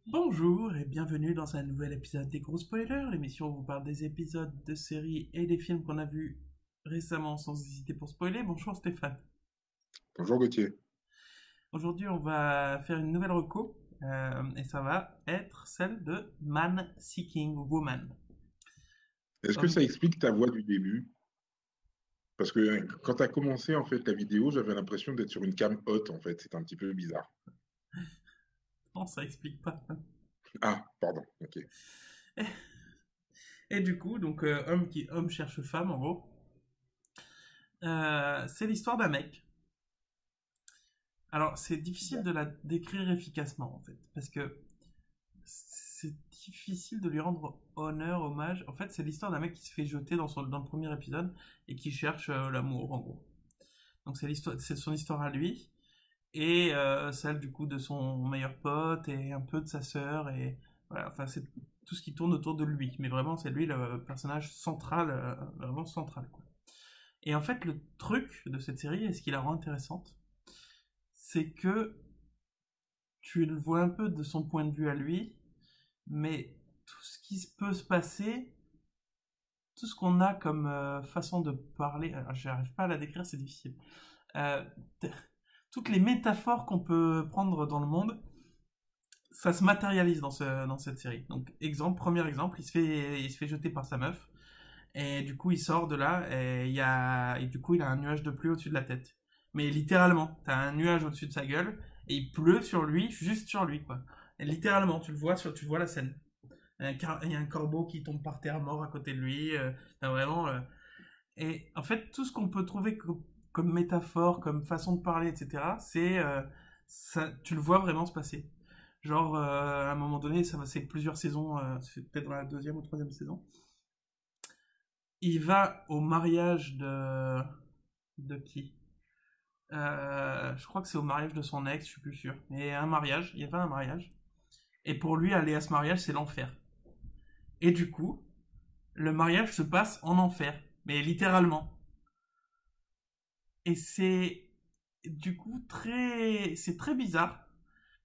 Bonjour et bienvenue dans un nouvel épisode des Gros Spoilers, l'émission où on vous parle des épisodes de séries et des films qu'on a vus récemment sans hésiter pour spoiler. Bonjour Stéphane. Bonjour Gauthier. Aujourd'hui on va faire une nouvelle reco et ça va être celle de Man Seeking Woman. Est-ce que Homme... ça explique ta voix du début? Parce que quand tu as commencé en fait ta vidéo, j'avais l'impression d'être sur une cam haute en fait. C'était un petit peu bizarre. Non, ça explique pas. Ah, pardon. Ok. Et du coup, donc homme cherche femme en gros. C'est l'histoire d'un mec. Alors c'est difficile Bon. de la décrire efficacement en fait, parce que c'est difficile de lui rendre honneur, hommage. En fait, c'est l'histoire d'un mec qui se fait jeter dans le premier épisode et qui cherche l'amour, en gros. Donc c'est son histoire à lui et celle du coup de son meilleur pote et un peu de sa sœur et voilà. Enfin, c'est tout ce qui tourne autour de lui. Mais vraiment, c'est lui le personnage central, vraiment central, quoi. Et en fait, le truc de cette série et ce qui la rend intéressante, c'est que tu le vois un peu de son point de vue à lui, mais tout ce qui peut se passer, tout ce qu'on a comme façon de parler, j'arrive pas à la décrire, c'est difficile. Euh, Toutes les métaphores qu'on peut prendre dans le monde, ça se matérialise dans cette série. Donc, premier exemple, il se fait jeter par sa meuf, et du coup, il sort de là, et du coup, il a un nuage de pluie au-dessus de la tête. Mais littéralement, t'as un nuage au-dessus de sa gueule, et il pleut sur lui, juste sur lui, quoi. Et littéralement, tu vois la scène. Il y a un corbeau qui tombe par terre mort à côté de lui. T'as vraiment. Et en fait, tout ce qu'on peut trouver comme métaphore, comme façon de parler, etc., ça, tu le vois vraiment se passer. Genre, à un moment donné, c'est plusieurs saisons, c'est peut-être dans la deuxième ou troisième saison. Il va au mariage de qui? Je crois que c'est au mariage de son ex, je suis plus sûr. Mais un mariage, il va à un mariage. Et pour lui, aller à ce mariage, c'est l'enfer. Et du coup, le mariage se passe en enfer, mais littéralement. Et c'est du coup c'est très bizarre,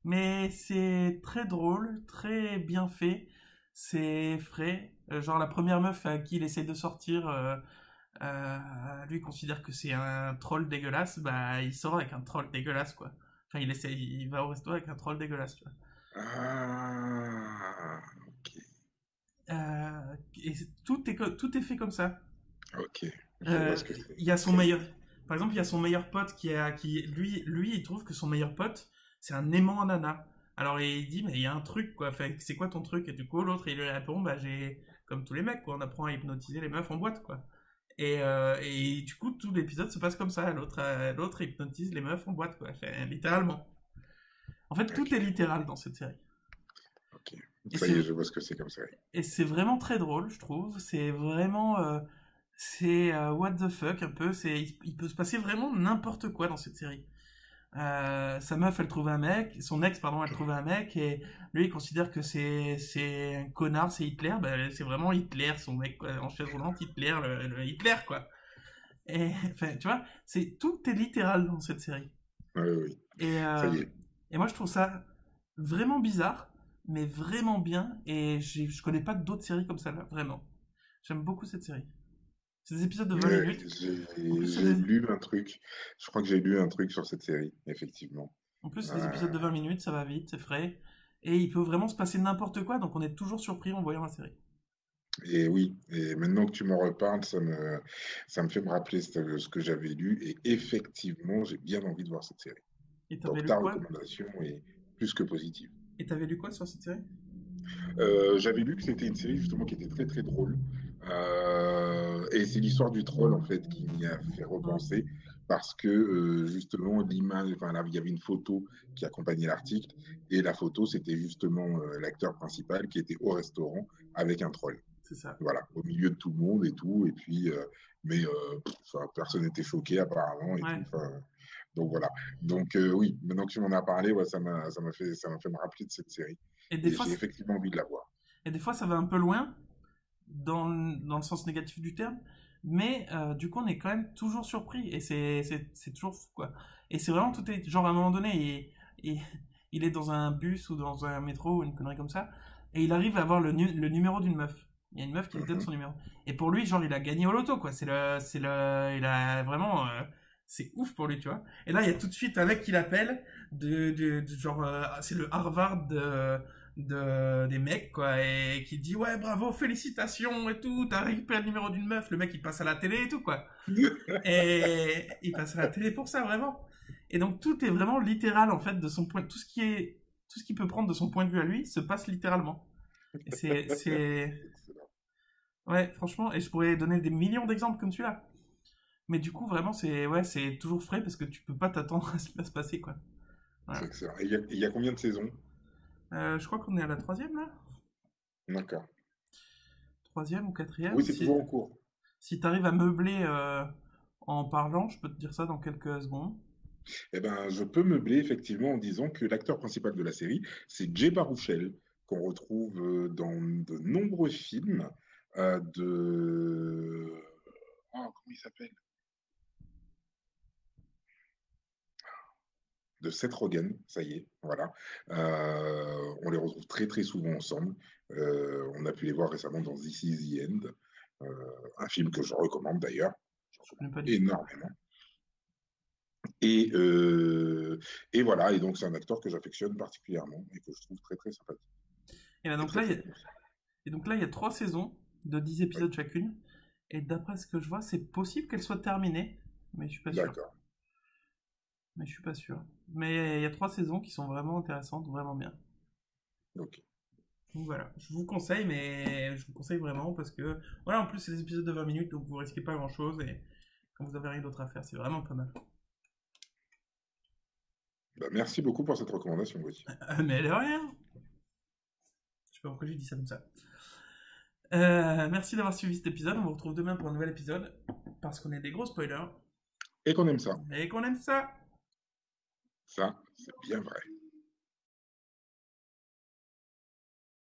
mais c'est très drôle, très bien fait, c'est frais. Genre la première meuf à qui il essaie de sortir, lui considère que c'est un troll dégueulasse, bah il sort avec un troll dégueulasse quoi. Enfin il va au resto avec un troll dégueulasse, tu vois. Ah, ok. Et tout est fait comme ça. Ok. Je vois Euh, ce que c'est. il y a son Très bien. meilleur, par exemple, il y a son meilleur pote lui, il trouve que son meilleur pote, c'est un aimant nana. Alors il dit, mais il y a un truc, quoi. Fait, c'est quoi ton truc? Et du coup, l'autre, il lui répond, bah j'ai, comme tous les mecs, quoi, on apprend à hypnotiser les meufs en boîte, quoi. Et du coup, tout l'épisode se passe comme ça. L'autre hypnotise les meufs en boîte, quoi. Fait, littéralement. En fait, Ok. tout est littéral dans cette série. Ok. Et Ça y est, c'est, je vois ce que c'est comme ça. et c'est vraiment très drôle, je trouve. C'est vraiment, c'est what the fuck un peu. Il peut se passer vraiment n'importe quoi dans cette série. Sa meuf, elle trouve un mec, son ex, pardon, elle trouve un mec, et lui, il considère que c'est un connard, c'est Hitler. Ben, c'est vraiment Hitler, son mec, quoi, en chaise roulante, Hitler, le Hitler, quoi. Et, enfin, tu vois, tout est littéral dans cette série. Oui, oui. Et, Ça euh, y est. et moi, je trouve ça vraiment bizarre, mais vraiment bien, et je connais pas d'autres séries comme ça, là, vraiment. J'aime beaucoup cette série. C'est des épisodes de 20 Ouais, minutes. En plus, j'ai lu un truc. Je crois que j'ai lu un truc sur cette série, effectivement. c'est des épisodes de Euh, 20 minutes, ça va vite, c'est frais. Et il peut vraiment se passer n'importe quoi, donc on est toujours surpris en voyant la série. Et oui, et maintenant que tu m'en reparles, ça me fait me rappeler ce que j'avais lu. Et effectivement, j'ai bien envie de voir cette série. Et t'avais Donc lu ta quoi? recommandation est plus que positive. Et t'avais lu quoi sur cette série? J'avais lu que c'était une série justement qui était très très drôle. Et c'est l'histoire du troll en fait qui m'y a fait Hmm. repenser parce que justement l'image, enfin là, il y avait une photo qui accompagnait l'article et la photo c'était justement l'acteur principal qui était au restaurant avec un troll. C'est ça. Voilà, au milieu de tout le monde et tout. Et puis, mais enfin, personne n'était choqué apparemment et tout. Ouais. Enfin, donc voilà. Donc oui, maintenant que tu m'en as parlé, ouais, ça m'a fait me rappeler de cette série. Et des Et fois, j'ai effectivement envie de la voir. ça va un peu loin, dans le sens négatif du terme, mais du coup, on est quand même toujours surpris, et c'est toujours fou, quoi. Et c'est vraiment tout est, genre à un moment donné, il est dans un bus ou dans un métro ou une connerie comme ça, et il arrive à avoir le numéro d'une meuf. Il y a une meuf qui lui donne son numéro. Et pour lui, genre, il a gagné au loto, quoi. Il a vraiment, c'est ouf pour lui, tu vois. Et là, il y a tout de suite un mec qui l'appelle, genre, c'est le Harvard des mecs, quoi, et qui dit, ouais, bravo, félicitations et tout, t'as récupéré le numéro d'une meuf. Le mec, il passe à la télé et tout, quoi. Et il passe à la télé pour ça, vraiment. Et donc, tout est vraiment littéral, en fait, de son point, tout ce qu'il peut prendre de son point de vue à lui se passe littéralement. Et Excellent. ouais, franchement, et je pourrais donner des millions d'exemples comme celui-là. Mais du coup, vraiment, ouais, c'est toujours frais parce que tu peux pas t'attendre à ce qui va se passer, quoi. C'est Voilà. excellent. Et il y a combien de saisons? Je crois qu'on est à la troisième, là. D'accord. Troisième ou Oui, quatrième. c'est toujours en cours. Si t'arrives à meubler en parlant, je peux te dire ça dans quelques secondes. Eh ben, je peux meubler effectivement en disant que l'acteur principal de la série, c'est Jay Baruchel, qu'on retrouve dans de nombreux films de... Oh, comment il s'appelle? De Seth Rogen, ça y est, voilà. On les retrouve très très souvent ensemble. On a pu les voir récemment dans This Is the End, un film que je recommande d'ailleurs, je Je connais recommande pas du tout. énormément. Et, euh, et voilà, et donc c'est un acteur que j'affectionne particulièrement et que je trouve très très sympathique Et, ben et donc très là, très bon. et donc là, il y a 3 saisons de 10 Oui, épisodes chacune. Et d'après ce que je vois, c'est possible qu'elles soient terminées, mais je suis pas sûr. d'accord. Mais je suis pas sûr. Mais il y a 3 saisons qui sont vraiment intéressantes, vraiment bien. Ok. Donc voilà, je vous conseille, mais je vous conseille vraiment parce que voilà, en plus c'est des épisodes de 20 minutes, donc vous risquez pas grand chose et quand vous avez rien d'autre à faire, c'est vraiment pas mal. Bah, merci beaucoup pour cette recommandation, oui. Mais de rien. Je sais pas pourquoi j'ai dit ça comme ça. Merci d'avoir suivi cet épisode. On vous retrouve demain pour un nouvel épisode parce qu'on est des gros spoilers Et qu'on aime ça. et qu'on aime ça. Ça, c'est bien vrai.